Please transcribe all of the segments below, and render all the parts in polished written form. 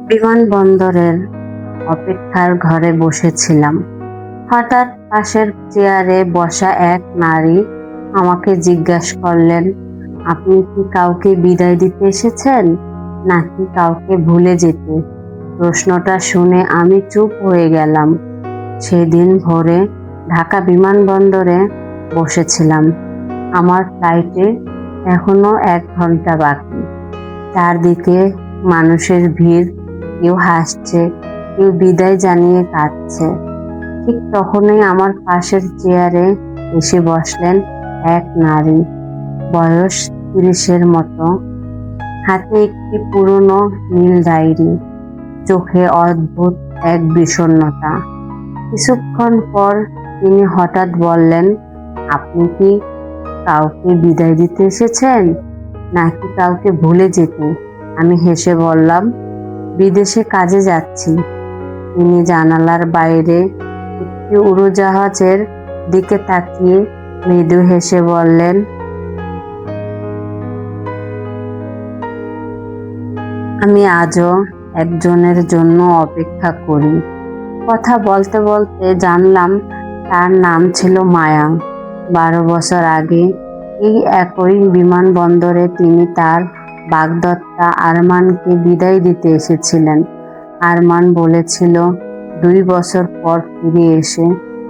বিমানবন্দরের অপেক্ষার ঘরে বসেছিলাম। হঠাৎ পাশের চেয়ারে বসা এক নারী আমাকে জিজ্ঞাসা করলেন, আপনি কি কাউকে বিদায় দিতে এসেছেন নাকি কাউকে ভুলে যেতে? প্রশ্নটা শুনে আমি চুপ হয়ে গেলাম। সেদিন ভোরে ঢাকা বিমানবন্দরে বসেছিলাম। আমার ফ্লাইটে এখনো 1 ঘন্টা বাকি। চারদিকে মানুষের ভিড়, কেউ হাসছে, কেউ বিদায় জানিয়ে কাঁদছে। ঠিক তখনই আমার পাশের চেয়ারে এসে বসলেন এক নারী, বয়স 30-এর মতো, হাতে একটি পুরনো নীল ডায়েরি, চোখে অদ্ভুত এক বিষণ্ণতা। কিছুক্ষণ পর তিনি হঠাৎ বললেন, আপনি কি কাউকে বিদায় দিতে এসেছেন নাকি কাউকে ভুলে যেতে? আমি হেসে বললাম, বিদেশে কাজে যাচ্ছি। তিনি জানালার বাইরে একটি উড়োজাহাজের দিকে তাকিয়ে মৃদু হেসে বললেন, আমি আজও একজনের জন্য অপেক্ষা করি। কথা বলতে বলতে জানলাম তার নাম ছিল মায়া। 12 বছর আগে এই একই বিমানবন্দরে তিনি তার বাগদত্তা আরমানকে বিদায় দিতে এসেছিলেন। আরমান বলেছিল, 2 বছর পর ফিরে এসে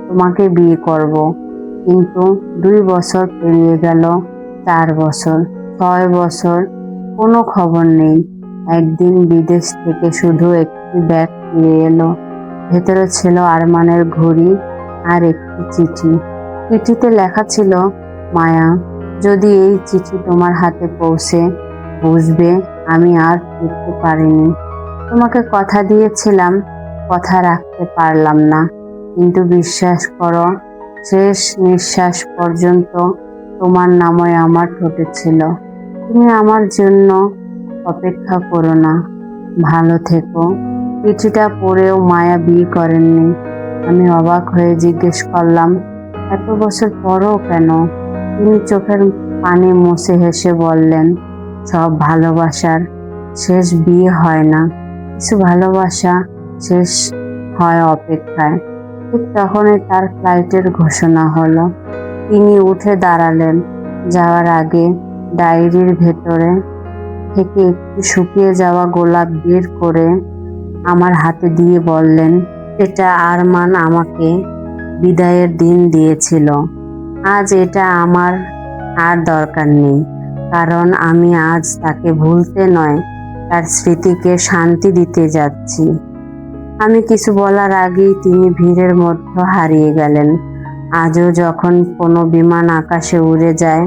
তোমাকে বিয়ে করব। কিন্তু 2 বছর পেরিয়ে গেল, 4 বছর, 6 বছর, কোনো খবর নেই। একদিন বিদেশ থেকে শুধু একটি ব্যাগ ফিরে এলো। ভেতরে ছিল আরমানের ঘড়ি আর একটি চিঠি। চিঠিতে লেখা ছিল, মায়া, যদি এই চিঠি তোমার হাতে পৌঁছে, বুঝবে আমি আর ফিরতে পারিনি। তোমাকে কথা দিয়েছিলাম, কথা রাখতে পারলাম না। কিন্তু বিশ্বাস করো, শেষ নিঃশ্বাস পর্যন্ত তোমার নামই আমার ঠোঁটে ছিল। তুমি আমার জন্য অপেক্ষা করো না, ভালো থেকো। চিঠিটা পড়েও মায়া বিয়ে করেননি। আমি অবাক হয়ে জিজ্ঞেস করলাম, এত বছর পরও কেন? তিনি চোখের পানি মুছে হেসে বললেন, সব ভালোবাসার শেষ বিয়ে হয় না, কিছু ভালোবাসা শেষ হয় অপেক্ষায়। ঠিক তখনই তার ফ্লাইটের ঘোষণা হলো। তিনি উঠে দাঁড়ালেন। যাওয়ার আগে ডায়েরির ভেতরে থেকে একটি শুকিয়ে যাওয়া গোলাপ বের করে আমার হাতে দিয়ে বললেন, এটা আরমান আমাকে বিদায়ের দিন দিয়েছিল। আজ এটা আমার আর দরকার নেই, কারণ আমি আজ তাকে ভুলতে নয়, তার স্মৃতিকে শান্তি দিতে যাচ্ছি। আমি কিছু বলার আগেই তিনি ভিড়ের মধ্যে হারিয়ে গেলেন। আজও যখন কোনো বিমান আকাশে উড়ে যায়,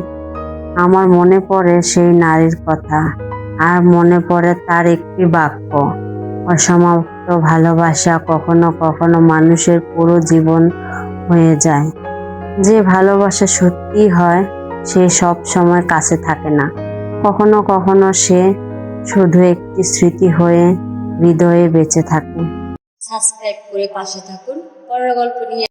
আমার মনে পড়ে সেই নারীর কথা, আর মনে পড়ে তার একটি বাক্য, অসমাপ্ত ভালোবাসা কখনো কখনো মানুষের পুরো জীবন হয়ে যায়। যে ভালোবাসা সত্যি হয় সে সব সময় কাছে থাকে না, কখনো কখনো সে শুধু একটি স্মৃতি হয়ে হৃদয়ে বেঁচে থাকে। সাবস্ক্রাইব করে পাশে থাকুন। পরের গল্প নিয়ে